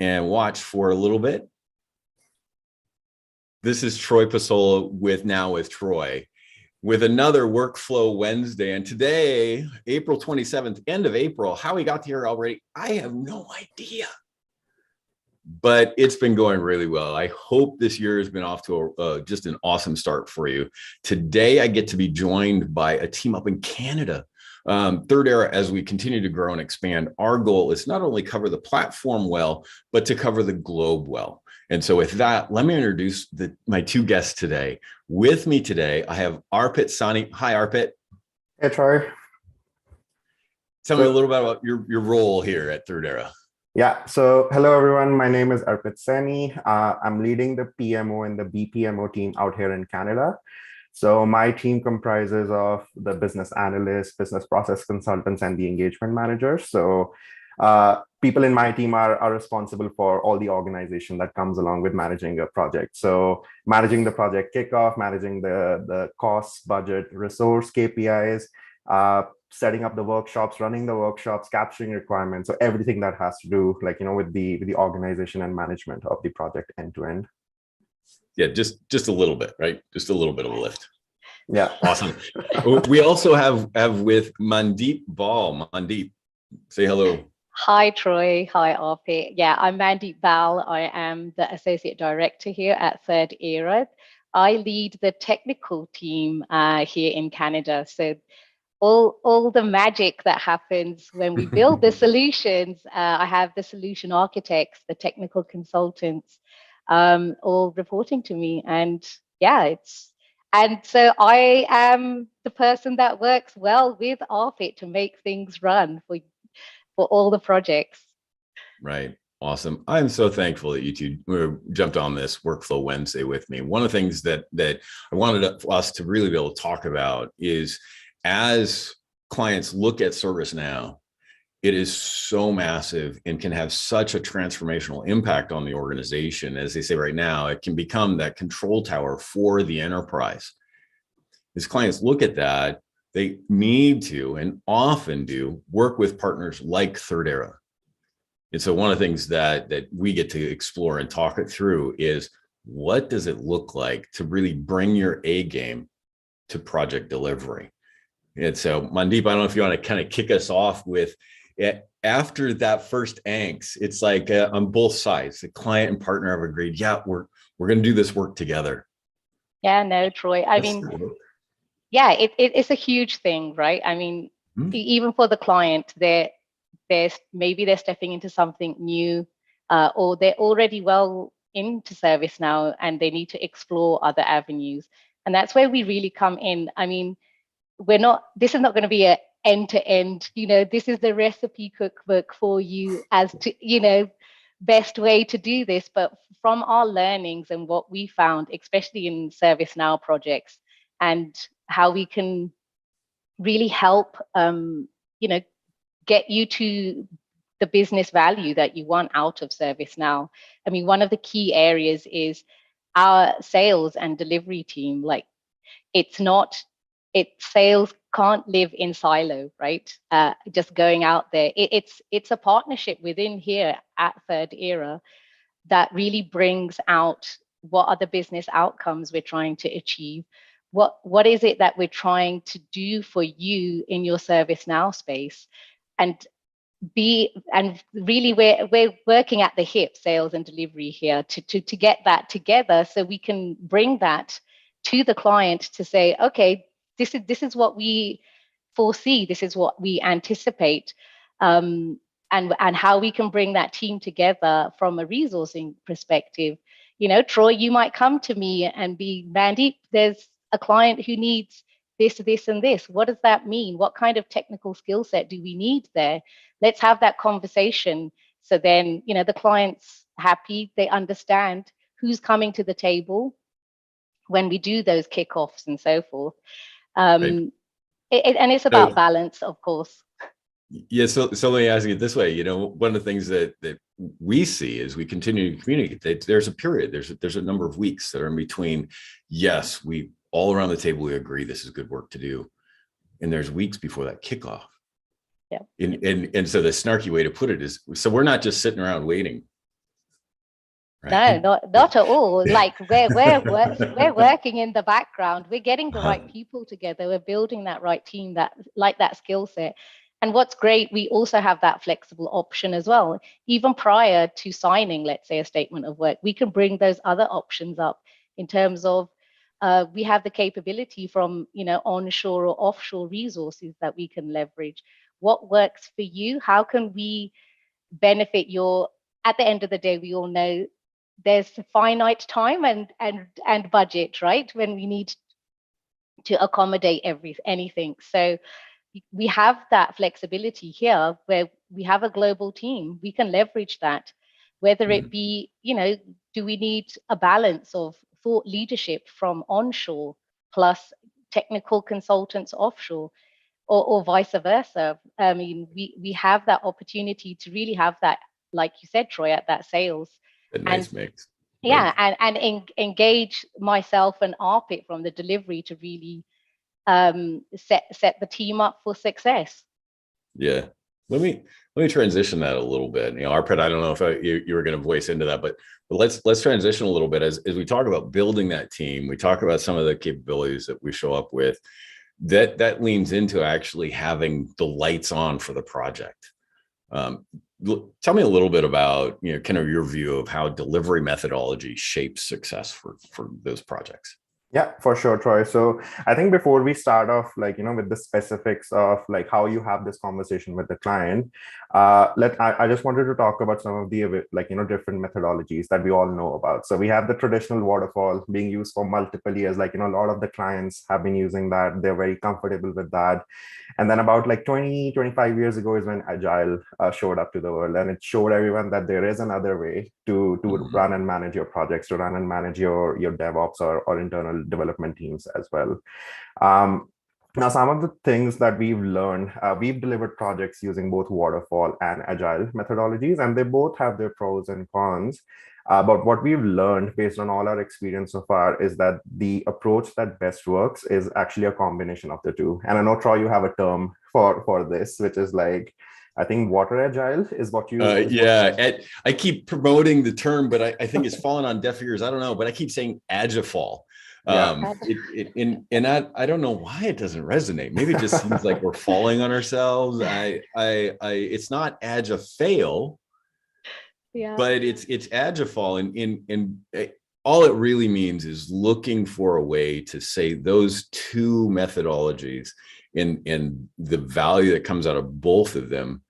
and watch for a little bit. This is Troy Pasola with Now with Troy with another Workflow Wednesday. And today, April 27th, end of April, how we got here already, I have no idea. But it's been going really well. I hope this year has been off to just an awesome start for you. Today, I get to be joined by a team up in Canada. Thirdera, as we continue to grow and expand, our goal is not only cover the platform well, but to cover the globe well. And so with that, let me introduce my two guests today. With me today, I have Arpit, Saini. Hi, Arpit. Hey, Troy. Tell me a little bit about your role here at Thirdera. Yeah, so hello, everyone. My name is Arpit Saini. I'm leading the PMO and the BPMO team out here in Canada. So my team comprises of the business analysts, business process consultants, and the engagement managers. So people in my team are responsible for all the organization that comes along with managing a project. So managing the project kickoff, managing the costs, budget, resource, KPIs, setting up the workshops, running the workshops, capturing requirements. So everything that has to do with the organization and management of the project end to end. Yeah, just a little bit, right? Just a little bit of a lift. Yeah. Awesome. We also have with Mandeep Ball. Mandeep, say hello. Hi, Troy. Hi, Arpit. Yeah, I'm Mandeep Bal. I am the Associate Director here at Thirdera. I lead the technical team here in Canada. So all the magic that happens when we build the solutions, I have the solution architects, the technical consultants, all reporting to me. And yeah, so I am the person that works well with Arpit to make things run for all the projects. Right. Awesome. I'm so thankful that you two jumped on this Workflow Wednesday with me. One of the things that I wanted us to really be able to talk about is, as clients look at ServiceNow, it is so massive and can have such a transformational impact on the organization. As they say right now, it can become that control tower for the enterprise. As clients look at that, they need to, and often do, work with partners like Thirdera. And so one of the things that we get to explore and talk it through is, what does it look like to really bring your A game to project delivery? And so, Mandeep, I don't know if you want to kind of kick us off with, after that first angst, it's like on both sides, the client and partner have agreed, yeah, we're going to do this work together. Yeah, no, Troy. I mean, yeah, it's a huge thing, right? I mean, even for the client, maybe they're stepping into something new, or they're already well into ServiceNow and they need to explore other avenues. And that's where we really come in. I mean, this is not going to be a end-to-end, this is the recipe cookbook for you as to, best way to do this. But from our learnings and what we found, especially in ServiceNow projects, and how we can really help, get you to the business value that you want out of ServiceNow. I mean, one of the key areas is our sales and delivery team. Like, sales can't live in silo, right? Just going out there. It's a partnership within here at Thirdera that really brings out what are the business outcomes we're trying to achieve. What is it that we're trying to do for you in your ServiceNow space? And really we're working at the hip, sales and delivery here, to get that together so we can bring that to the client to say, okay, this is what we foresee, this is what we anticipate, and how we can bring that team together from a resourcing perspective. Troy, you might come to me and be, Mandeep, there's a client who needs this, and this. What does that mean? What kind of technical skill set do we need there? Let's have that conversation. So then, the client's happy, they understand who's coming to the table when we do those kickoffs and so forth. And it's about balance, of course. Yeah, so let me ask you this way. One of the things that we see as we continue to communicate, there's a period, there's a number of weeks that are in between. Yes, we all around the table, we agree this is good work to do, and there's weeks before that kickoff. Yeah. And so the snarky way to put it is, so we're not just sitting around waiting. right? No, not at all. Like we're working in the background. We're getting the right people together. We're building that right team, that like that skill set. And what's great, we also have that flexible option as well. Even prior to signing, let's say, a statement of work, we can bring those other options up in terms of we have the capability from onshore or offshore resources that we can leverage. What works for you? How can we benefit your? At the end of the day, we all know there's finite time and budget, right? When we need to accommodate anything. So we have that flexibility here where we have a global team. We can leverage that, whether it be, do we need a balance of thought leadership from onshore plus technical consultants offshore, or vice versa. I mean, we have that opportunity to really have that, like you said, Troy, at that sales. A nice mix. Yeah, and engage myself and Arpit from the delivery to really set the team up for success. Yeah. Let me transition that a little bit. Arpit, I don't know if you were going to voice into that, but let's transition a little bit as we talk about building that team. We talk about some of the capabilities that we show up with. That leans into actually having the lights on for the project. Tell me a little bit about kind of your view of how delivery methodology shapes success for those projects. Yeah, for sure, Troy. So I think before we start off, with the specifics of how you have this conversation with the client, I just wanted to talk about some of the different methodologies that we all know about. So we have the traditional waterfall being used for multiple years. A lot of the clients have been using that. They're very comfortable with that. And then about 20-25 years ago is when Agile showed up to the world, and it showed everyone that there is another way to run and manage your projects, to run and manage your DevOps or internal development teams as well. Now, some of the things that we've learned, we've delivered projects using both waterfall and Agile methodologies, and they both have their pros and cons. But what we've learned based on all our experience so far is that the approach that best works is actually a combination of the two. And I know, Troy, you have a term for this, which is I think water agile is what you. I keep promoting the term, but I think it's fallen on deaf ears. I don't know, but I keep saying agifall. I don't know why it doesn't resonate. Maybe it just seems like we're falling on ourselves. It's not agifail, but it's agifall, and all it really means is looking for a way to say those two methodologies and the value that comes out of both of them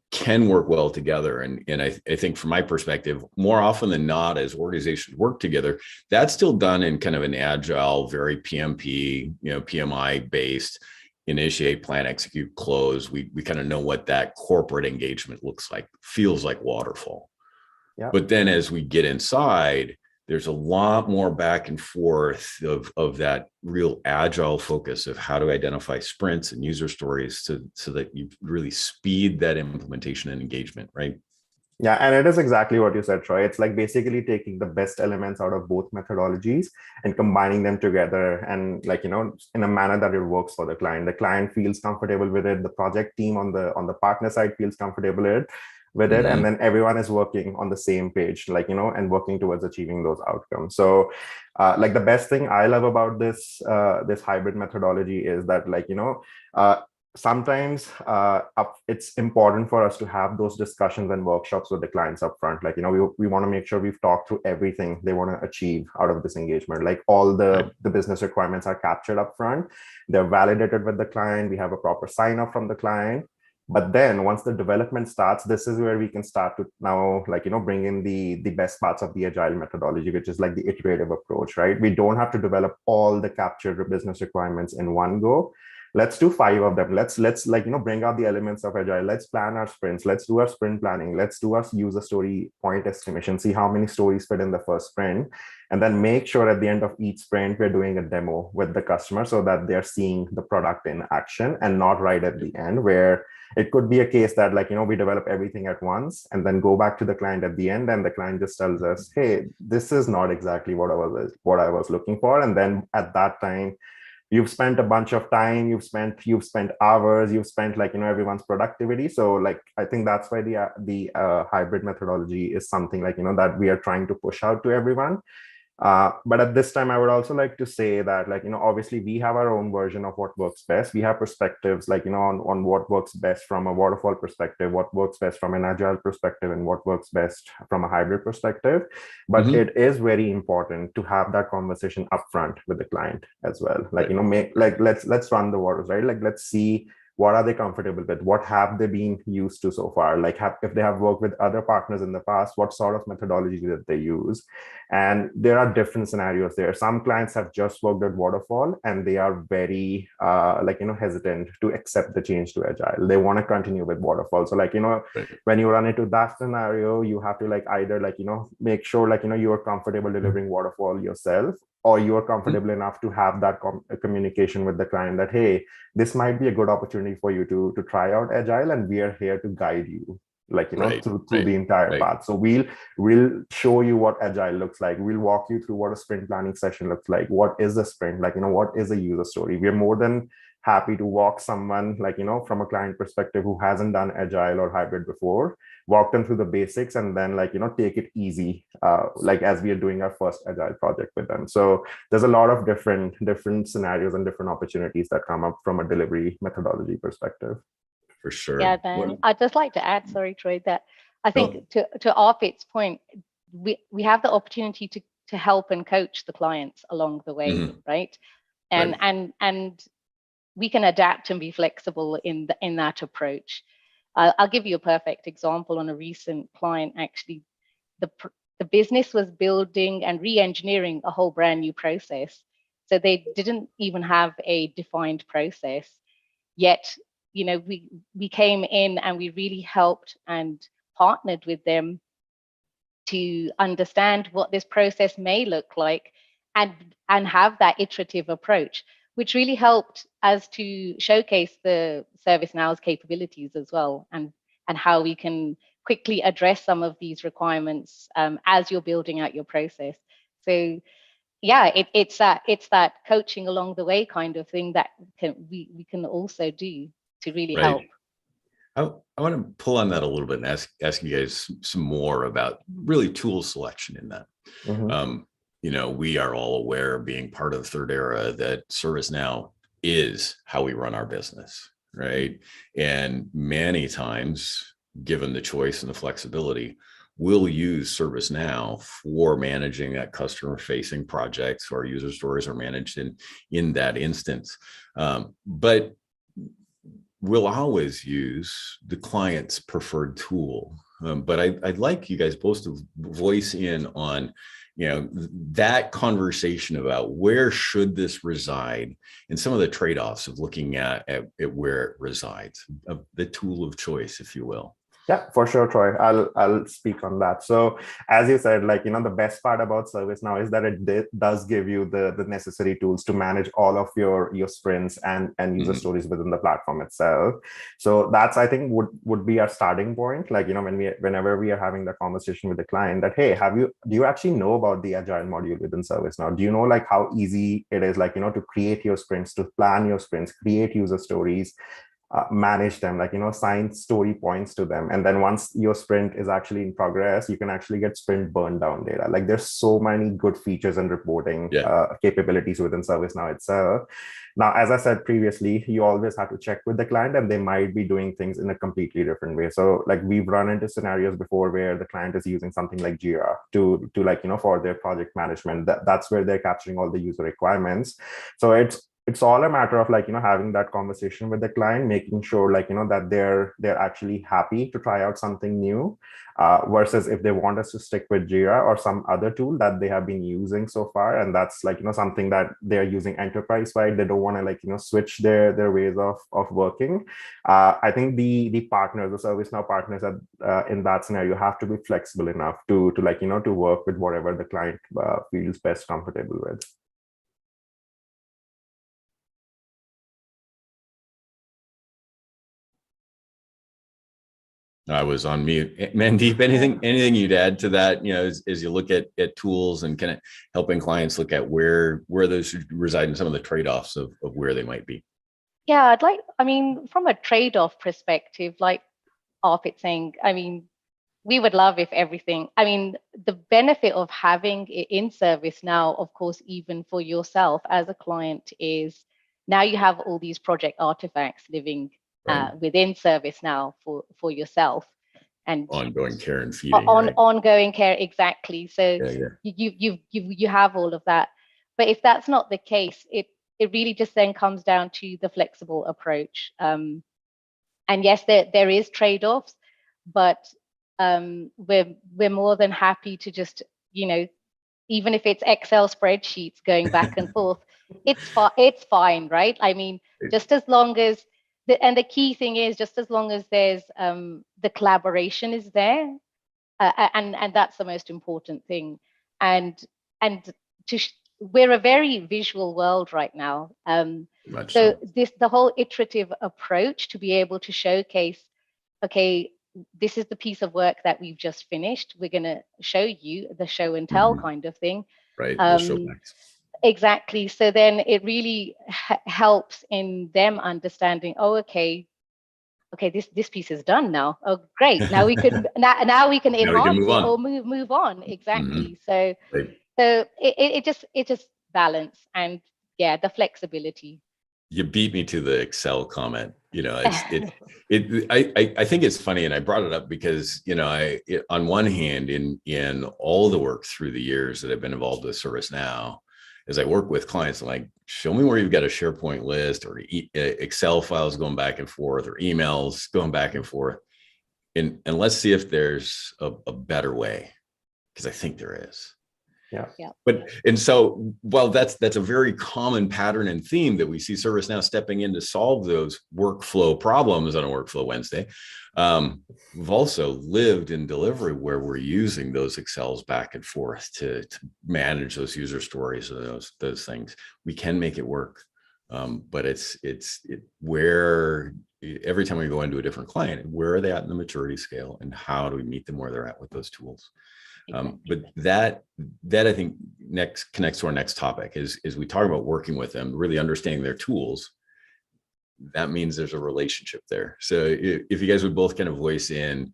can work well together. And I think from my perspective, more often than not, as organizations work together, that's still done in kind of an agile, very PMP, PMI based, initiate, plan, execute, close. We kind of know what that corporate engagement looks like, feels like waterfall. Yeah. But then as we get inside, there's a lot more back and forth of that real agile focus of how to identify sprints and user stories so that you really speed that implementation and engagement, right? Yeah, and it is exactly what you said, Troy. It's basically taking the best elements out of both methodologies and combining them together, and in a manner that it works for the client. The client feels comfortable with it. The project team on the partner side feels comfortable with it, and then everyone is working on the same page, and working towards achieving those outcomes. So the best thing I love about this hybrid methodology is that sometimes it's important for us to have those discussions and workshops with the clients up front. We want to make sure we've talked through everything they want to achieve out of this engagement. All the business requirements are captured up front. They're validated with the client. We have a proper sign off from the client. But then once the development starts, this is where we can start to now, bring in the best parts of the Agile methodology, which is the iterative approach, right? We don't have to develop all the captured business requirements in one go. Let's do 5 of them. Let's bring out the elements of Agile. Let's plan our sprints. Let's do our sprint planning. Let's do our user story point estimation, see how many stories fit in the first sprint. And then make sure at the end of each sprint, we're doing a demo with the customer so that they're seeing the product in action, and not right at the end, where it could be a case that we develop everything at once and then go back to the client at the end, and the client just tells us, hey, this is not exactly what I was looking for. And then at that time, you've spent a bunch of time, you've spent hours, you've spent like, everyone's productivity. So like, I think that's why the hybrid methodology is something like, that we are trying to push out to everyone. But at this time, I would also like to say that, like, obviously we have our own version of what works best. We have perspectives, like, on what works best from a waterfall perspective, what works best from an agile perspective, and what works best from a hybrid perspective. But it is very important to have that conversation upfront with the client as well. Like, let's run the waters, right? Like, let's see what are they comfortable with, what have they been used to so far, like if they have worked with other partners in the past, what sort of methodology that they use. And there are different scenarios there. Some clients have just worked at waterfall and they are very hesitant to accept the change to agile. They want to continue with waterfall. So like, when you run into that scenario, you have to like either like, make sure like, you are comfortable delivering waterfall yourself, or you are comfortable enough to have that communication with the client that, hey, this might be a good opportunity for you to try out agile, and we are here to guide you, like, through the entire path. So we'll show you what agile looks like. We'll walk you through what a sprint planning session looks like. What is a sprint? Like, what is a user story? We're more than happy to walk someone, like, from a client perspective who hasn't done agile or hybrid before, walk them through the basics, and then like, take it easy, like as we are doing our first agile project with them. So there's a lot of different scenarios and different opportunities that come up from a delivery methodology perspective. For sure. Yeah, then I'd just like to add, sorry, Troy, that I think to Arpit's point, we have the opportunity to help and coach the clients along the way, right? And we can adapt and be flexible in that approach. I'll give you a perfect example on a recent client. Actually, the business was building and re-engineering a whole brand new process. So they didn't even have a defined process yet. We came in and we really helped and partnered with them to understand what this process may look like and have that iterative approach, which really helped us to showcase the ServiceNow's capabilities as well, and how we can quickly address some of these requirements as you're building out your process. So yeah, it's that coaching along the way kind of thing that we can also do to really help. I want to pull on that a little bit and ask you guys some more about really tool selection in that. We are all aware, being part of Thirdera, that ServiceNow is how we run our business, right? And many times, given the choice and the flexibility, we'll use ServiceNow for managing that customer-facing projects, or user stories are managed in that instance. But we'll always use the client's preferred tool. But I'd like you guys both to voice in on, that conversation about where should this reside, and some of the trade-offs of looking at where it resides, the tool of choice, if you will. Yeah, for sure, Troy. I'll speak on that. So as you said, like, the best part about ServiceNow is that it does give you the necessary tools to manage all of your sprints and user stories within the platform itself. So that's, I think, would be our starting point. Like, whenever we are having the conversation with the client, that, hey, do you actually know about the Agile module within ServiceNow? Do you know like how easy it is, like, to create your sprints, to plan your sprints, create user stories, manage them, like, assign story points to them. And then once your sprint is actually in progress, you can actually get sprint burn down data. Like, there's so many good features and reporting capabilities within ServiceNow itself. Now, as I said previously, you always have to check with the client, and they might be doing things in a completely different way. So like, we've run into scenarios before where the client is using something like Jira to like, for their project management. That's where they're capturing all the user requirements. So it's all a matter of like, having that conversation with the client, making sure like, that they're actually happy to try out something new, versus if they want us to stick with Jira or some other tool that they have been using so far. And that's like, something that they're using enterprise-wide. They don't want to like, switch their ways of working. I think the partners, the ServiceNow partners in that scenario have to be flexible enough to like, to work with whatever the client feels best comfortable with. I was on mute. Mandeep, anything you'd add to that? You know, as you look at tools and kind of helping clients look at where those should reside in some of the trade-offs of where they might be. Yeah, I mean, from a trade-off perspective, like Arpit saying, I mean, we would love if everything, I mean, the benefit of having it in ServiceNow, of course, even for yourself as a client, is now you have all these project artifacts living within ServiceNow for yourself, and ongoing care and feeding, right? Ongoing care, exactly. So yeah. you have all of that. But if that's not the case, it really just then comes down to the flexible approach. And yes, there is trade-offs, but we're more than happy to just, you know, even if it's Excel spreadsheets going back and forth, it's fine, right? I mean, just as long as the key thing is just as long as there's the collaboration is there, and that's the most important thing. And we're a very visual world right now. So the whole iterative approach to be able to showcase, okay, this is the piece of work that we've just finished. We're going to show you the show and tell kind of thing. Right. Exactly. So then it really helps in them understanding, oh, okay, this piece is done now. Oh, great. Now we can now we can enhance it or move on. Exactly. So it just balance, and yeah, the flexibility. You beat me to the Excel comment. You know, I think it's funny, and I brought it up because, you know, on one hand, in all the work through the years that I've been involved with ServiceNow, as I work with clients, I'm like, show me where you've got a SharePoint list or Excel files going back and forth or emails going back and forth, and let's see if there's a better way, because I think there is. Yeah. But and so while that's a very common pattern and theme that we see ServiceNow stepping in to solve those workflow problems on a Workflow Wednesday, we've also lived in delivery where we're using those Excels back and forth to manage those user stories and those things. We can make it work, but it's where every time we go into a different client, where are they at in the maturity scale, and how do we meet them where they're at with those tools? But that I think connects to our next topic is we talk about working with them, really understanding their tools. That means there's a relationship there. So if you guys would both kind of voice in,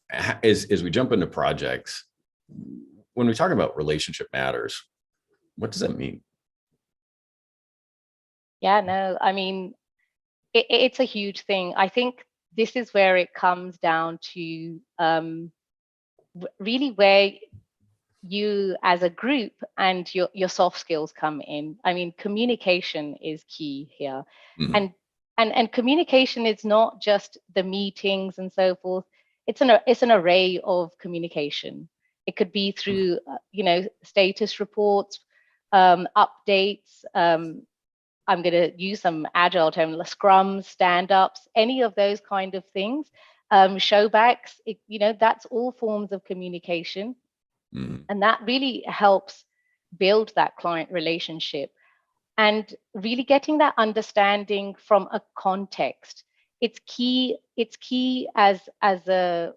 as we jump into projects, when we talk about relationship matters, what does that mean? Yeah, no, I mean, it's a huge thing. I think this is where it comes down to really where you as a group and your soft skills come in. I mean, communication is key here. Mm-hmm. And communication is not just the meetings and so forth. It's an array of communication. It could be through you know, status reports, updates. I'm going to use some agile terms, scrums, stand-ups, any of those kind of things. Showbacks, you know, that's all forms of communication. And that really helps build that client relationship, and really getting that understanding from a context. It's key as a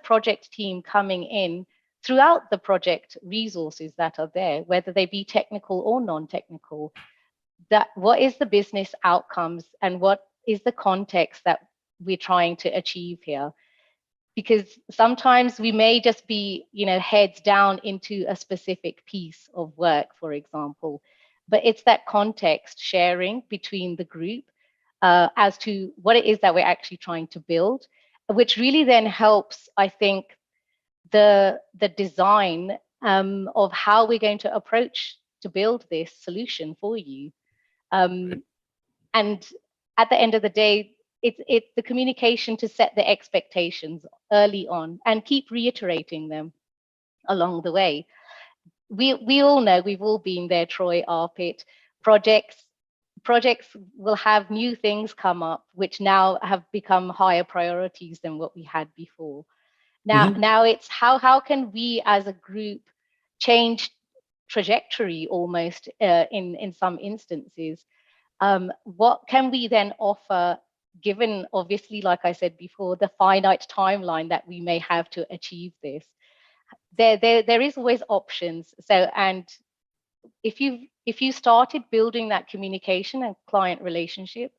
project team coming in, throughout the project resources that are there, whether they be technical or non-technical, that what is the business outcomes and what is the context that we're trying to achieve here. Because sometimes we may just be, you know, heads down into a specific piece of work, for example, but it's that context sharing between the group as to what it is that we're actually trying to build, which really then helps, I think, the design of how we're going to approach to build this solution for you. And at the end of the day, it's the communication to set the expectations early on and keep reiterating them along the way. We all know, we've all been there, Troy, Arpit. Projects will have new things come up, which now have become higher priorities than what we had before. Now it's how can we as a group change trajectory almost in some instances. What can we then offer given, obviously, like I said before, the finite timeline that we may have to achieve this, there is always options. So, and if you started building that communication and client relationship,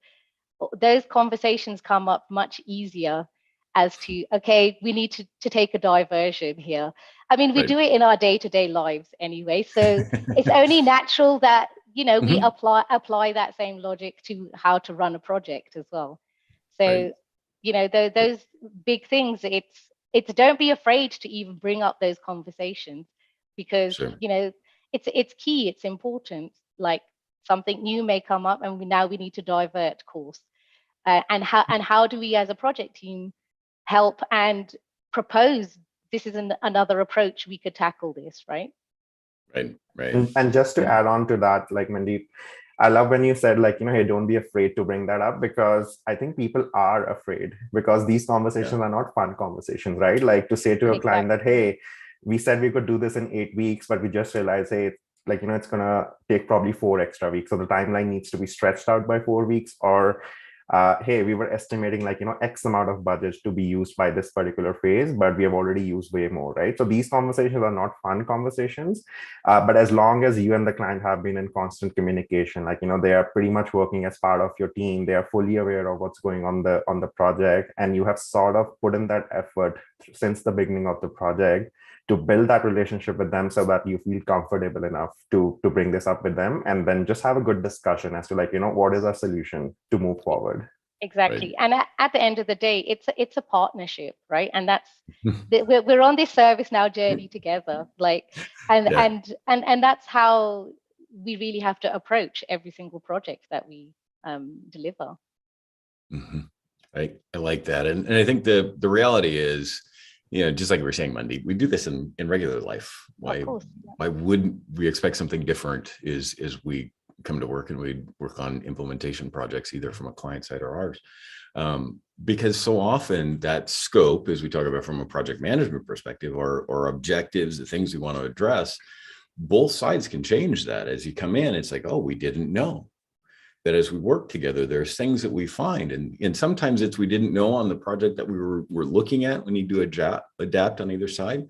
those conversations come up much easier as to, okay, we need to take a diversion here. I mean, we do it in our day-to-day lives anyway, so it's only natural that, you know, we apply that same logic to how to run a project as well. So, you know, those big things, it's don't be afraid to even bring up those conversations, because you know, it's key, it's important. Like, something new may come up, and now we need to divert course. And how do we as a project team help and propose, this is another approach we could tackle this, right? Right. And just to add on to that, like, Mandeep, I love when you said, like, you know, hey, don't be afraid to bring that up, because I think people are afraid, because these conversations are not fun conversations, right? Like, to say to a client that, hey, we said we could do this in 8 weeks, but we just realized, hey, like, you know, it's gonna take probably 4 extra weeks, so the timeline needs to be stretched out by 4 weeks. Or hey, we were estimating, like, you know, X amount of budget to be used by this particular phase, but we have already used way more, right? So these conversations are not fun conversations, but as long as you and the client have been in constant communication, like, you know, they are pretty much working as part of your team, they are fully aware of what's going on the project, and you have sort of put in that effort since the beginning of the project to build that relationship with them, so that you feel comfortable enough to bring this up with them, and then just have a good discussion as to, like, you know, what is our solution to move forward. Exactly. And at the end of the day, it's a partnership, right? And that's we're on this ServiceNow journey together, like, and that's how we really have to approach every single project that we deliver. I like that, and I think the reality is, you know, just like we were saying, Mandeep, we do this in regular life. Why wouldn't we expect something different is we come to work and we work on implementation projects, either from a client side or ours? Because so often that scope, as we talk about from a project management perspective, or objectives, the things we want to address, both sides can change that. As you come in, it's like, oh, we didn't know that. As we work together, there's things that we find, and sometimes it's we didn't know on the project that we were looking at. We need to adapt on either side.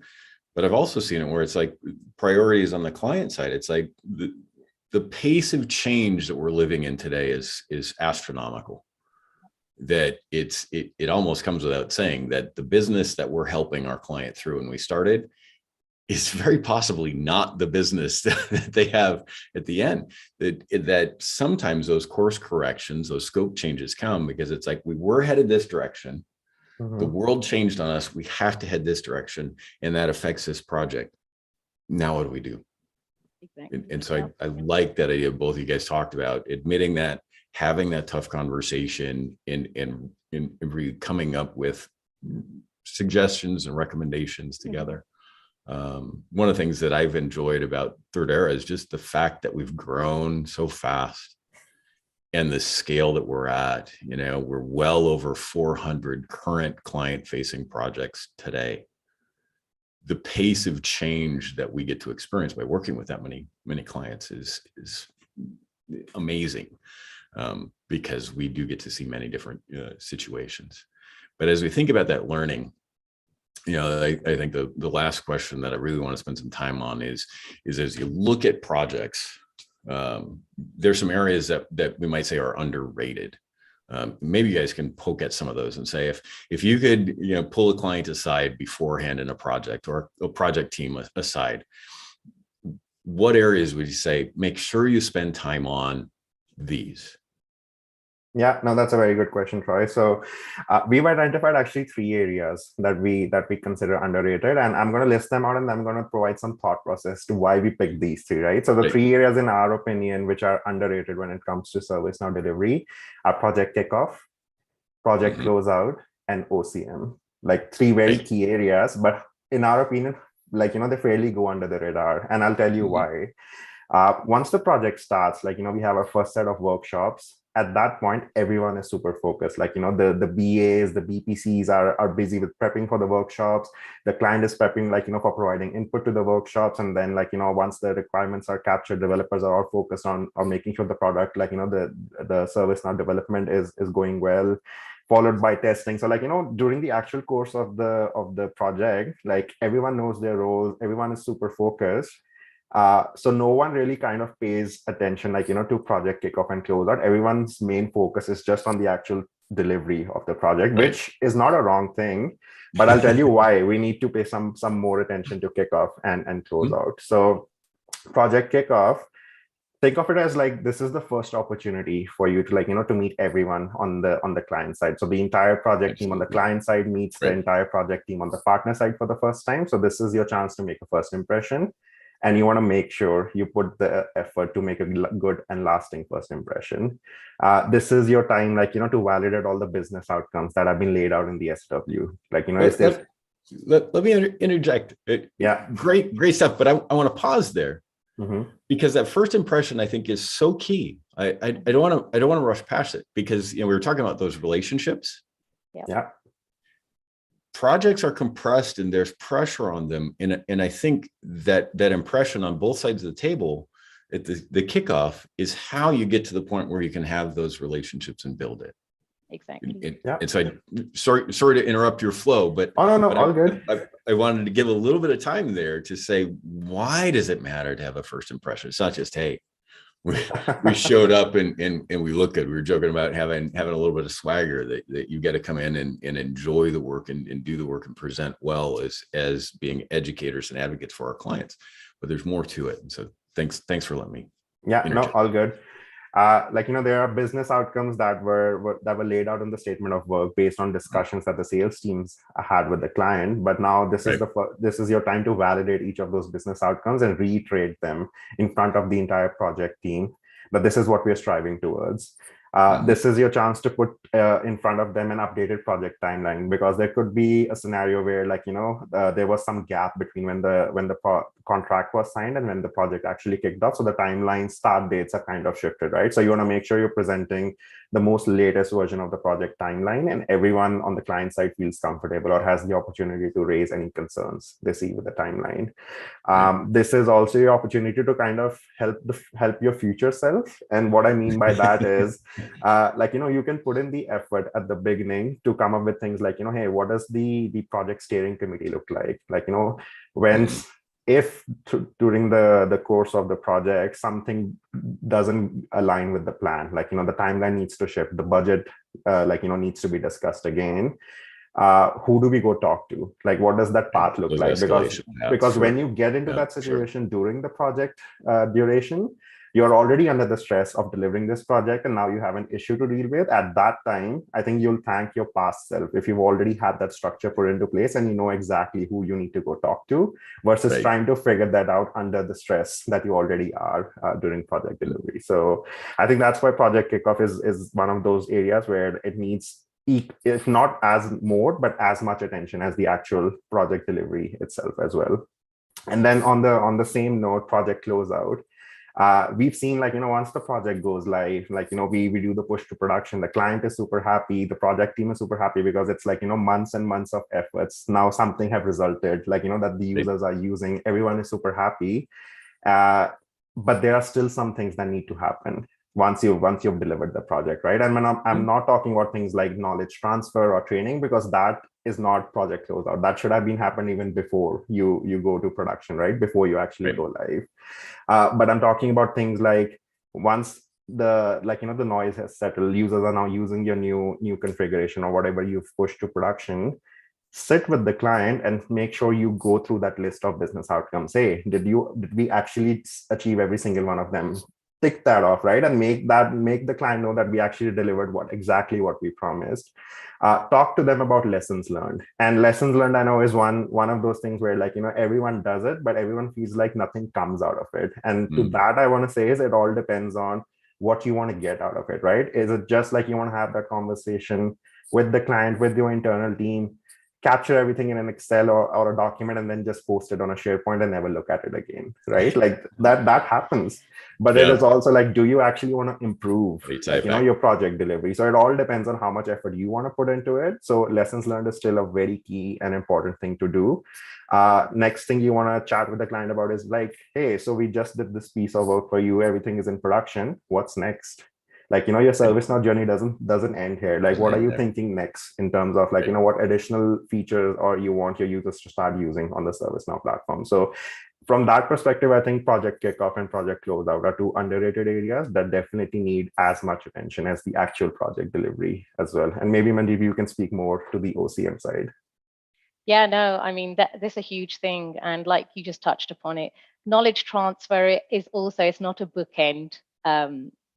But I've also seen it where it's like priorities on the client side. It's like the pace of change that we're living in today is astronomical. That it almost comes without saying that the business that we're helping our client through when we started is very possibly not the business that they have at the end. That sometimes those course corrections, those scope changes come because it's like, we were headed this direction. The world changed on us. We have to head this direction, and that affects this project. Now what do we do? Exactly. And so I like that idea both of you guys talked about, admitting that, having that tough conversation, and really coming up with suggestions and recommendations together. One of the things that I've enjoyed about Thirdera is just the fact that we've grown so fast, and the scale that we're at. You know, we're well over 400 current client-facing projects today. The pace of change that we get to experience by working with that many clients is amazing, because we do get to see many different situations. But as we think about that learning, you know, I think the last question that I really want to spend some time on is as you look at projects, there's some areas that we might say are underrated. Maybe you guys can poke at some of those and say, if you could, you know, pull a client aside beforehand in a project, or a project team aside, what areas would you say, make sure you spend time on these? Yeah, no, that's a very good question, Troy. So we've identified actually 3 areas that we consider underrated, and I'm going to list them out, and I'm going to provide some thought process to why we picked these 3, right? So the 3 areas, in our opinion, which are underrated when it comes to ServiceNow delivery, are project kickoff, project closeout, and OCM. Like 3 very key areas, but in our opinion, like, you know, they fairly go under the radar, and I'll tell you why. Once the project starts, like, you know, we have our first set of workshops. at that point, everyone is super focused. Like, the BAs, the BPCs are busy with prepping for the workshops. The client is prepping, like, for providing input to the workshops. And then, like, once the requirements are captured, developers are all focused on making sure the product, like, the ServiceNow development is going well, followed by testing. So, like, during the actual course of the project, like, everyone knows their roles, everyone is super focused. So no one really kind of pays attention, like, to project kickoff and closeout. Everyone's main focus is just on the actual delivery of the project, Right. which is not a wrong thing, but I'll tell you why we need to pay some more attention to kickoff and closeout. So project kickoff, think of it as like, this is the first opportunity for you to, like, to meet everyone on the client side. So the entire project team on the client side meets the entire project team on the partner side for the first time. So this is your chance to make a first impression. And you want to make sure you put the effort to make a good and lasting first impression. This is your time, like, to validate all the business outcomes that have been laid out in the SW. Like, let me interject. Yeah. Great stuff. But I want to pause there, because that first impression, I think, is so key. I don't want to rush past it, because, we were talking about those relationships. Yeah. Projects are compressed and there's pressure on them. And I think that impression on both sides of the table at the kickoff is how you get to the point where you can have those relationships and build it. Exactly. And so sorry to interrupt your flow, but no, all good. I wanted to give a little bit of time there to say, why does it matter to have a first impression? It's not just, hey, we showed up and we look good. We were joking about having a little bit of swagger, that you got to come in and enjoy the work and do the work and present well as being educators and advocates for our clients. But there's more to it. And so thanks for letting me. Yeah, no, all good. Like, there are business outcomes that were laid out in the statement of work based on discussions that the sales teams had with the client. But now this is your time to validate each of those business outcomes and reiterate them in front of the entire project team. But this is what we're striving towards. This is your chance to put in front of them an updated project timeline, because there could be a scenario where, like, there was some gap between when the contract was signed and when the project actually kicked off. So the timeline start dates are kind of shifted, right? So you want to make sure you're presenting the most latest version of the project timeline, and everyone on the client side feels comfortable or has the opportunity to raise any concerns they see with the timeline. This is also your opportunity to kind of help your future self. And what I mean by that is, like, you can put in the effort at the beginning to come up with things like, hey, what does the project steering committee look like? Like, if during the course of the project something doesn't align with the plan, like, the timeline needs to shift, the budget needs to be discussed again, who do we go talk to? Like, what does that path look like? Because when you get into that situation during the project duration, you're already under the stress of delivering this project, and now you have an issue to deal with. At that time, I think you'll thank your past self if you've already had that structure put into place and you know exactly who you need to go talk to, versus trying to figure that out under the stress that you already are during project delivery. So I think that's why project kickoff is one of those areas where it needs, if not as more, but as much attention as the actual project delivery itself as well. And then on the same note, project closeout. We've seen, like, once the project goes live, like, we do the push to production, the client is super happy, the project team is super happy, because it's like, months and months of efforts. Now something have resulted, like, that the users are using, everyone is super happy. But there are still some things that need to happen once you've delivered the project, right? And I'm not talking about things like knowledge transfer or training, because that is not project closeout. That should have been happened even before you go to production, right? Before you actually go live. But I'm talking about things like, once the noise has settled, users are now using your new configuration or whatever you've pushed to production, sit with the client and make sure you go through that list of business outcomes. Hey, did we actually achieve every single one of them? Tick that off, right? And make the client know that we actually delivered exactly what we promised. Talk to them about lessons learned. And lessons learned, I know, is one of those things where, like, everyone does it, but everyone feels like nothing comes out of it. And to that, I want to say, is it all depends on what you want to get out of it, right? Is it just like you want to have that conversation with the client, with your internal team, capture everything in an Excel or a document and then just post it on a SharePoint and never look at it again, right? Like that happens. But it is also like, do you actually want to improve, like, your project delivery? So it all depends on how much effort you want to put into it. So lessons learned is still a very key and important thing to do. Next thing you want to chat with the client about is like, hey, so we just did this piece of work for you. Everything is in production. What's next? Like, your ServiceNow journey doesn't end here. Like, what are you thinking next in terms of like, what additional features or you want your users to start using on the ServiceNow platform? So from that perspective, I think project kickoff and project closeout are two underrated areas that definitely need as much attention as the actual project delivery as well. And maybe Mandeep, you can speak more to the OCM side. Yeah, no, I mean, that's a huge thing. And like you just touched upon it, knowledge transfer is also, it's not a bookend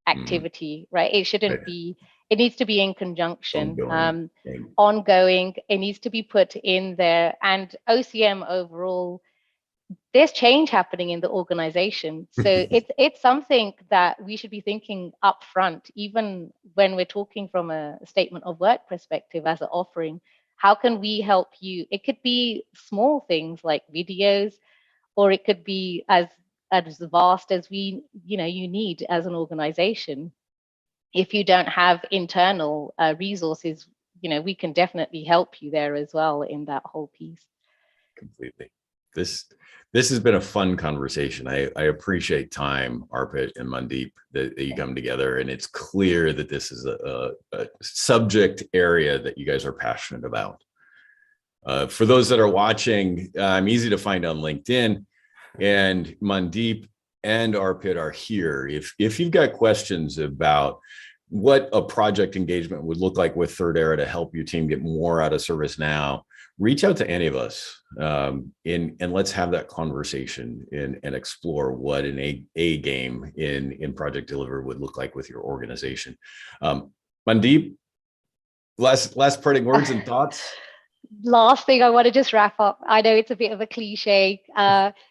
activity, right? It shouldn't be, it needs to be in conjunction, ongoing. It needs to be put in there. And OCM overall, there's change happening in the organization. So it's something that we should be thinking up front, even when we're talking from a statement of work perspective as an offering. How can we help you? It could be small things like videos, or it could be as vast as you need as an organization. If you don't have internal resources, we can definitely help you there as well in that whole piece. Completely. This has been a fun conversation. I appreciate time, Arpit and Mandeep, that you come together, and it's clear that this is a subject area that you guys are passionate about. For those that are watching, I'm easy to find on LinkedIn, and Mandeep and Arpit are here. If you've got questions about what a project engagement would look like with Thirdera to help your team get more out of ServiceNow, reach out to any of us, and let's have that conversation and explore what an A game in project delivery would look like with your organization. Mandeep, last parting words and thoughts. Last thing I want to just wrap up. I know it's a bit of a cliche.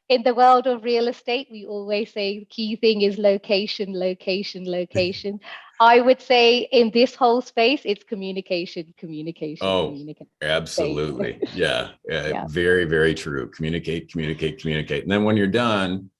In the world of real estate, we always say the key thing is location, location, location. I would say in this whole space, it's communication, communication, communication. Absolutely. Yeah. Very, very true. Communicate, communicate, communicate. And then when you're done,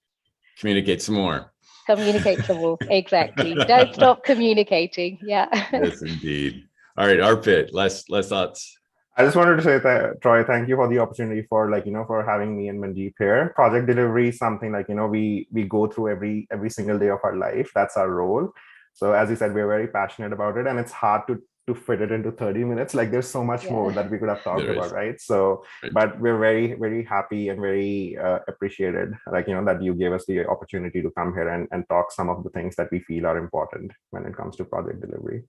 communicate some more. Communicate some more. Exactly. Don't stop communicating. Yeah. Yes, indeed. All right, Arpit, last thoughts. I just wanted to say that, Troy, thank you for the opportunity for for having me and Mandeep here. Project delivery is something we go through every single day of our life. That's our role. So as you said, we're very passionate about it, and it's hard to fit it into 30 minutes. Like there's so much more that we could have talked about, right? So, but we're very, very happy and very appreciated, that you gave us the opportunity to come here and talk some of the things that we feel are important when it comes to project delivery.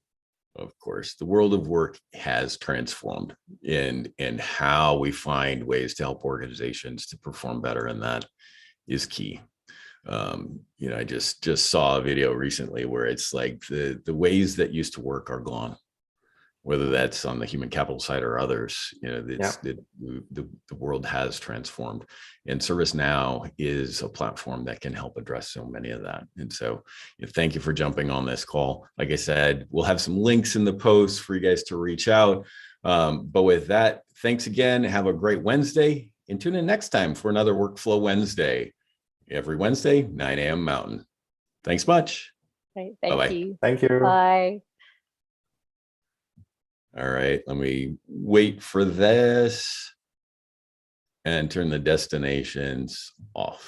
Of course, the world of work has transformed, and how we find ways to help organizations to perform better, and that is key. I just saw a video recently where it's like the ways that used to work are gone, whether that's on the human capital side or others. The world has transformed, and ServiceNow is a platform that can help address so many of that. And so thank you for jumping on this call. Like I said, we'll have some links in the post for you guys to reach out. But with that, thanks again. Have a great Wednesday, and tune in next time for another Workflow Wednesday, every Wednesday, 9 a.m. Mountain. Thanks much. Great. Thank you. Thank you. Bye. All right, let me wait for this and turn the destinations off.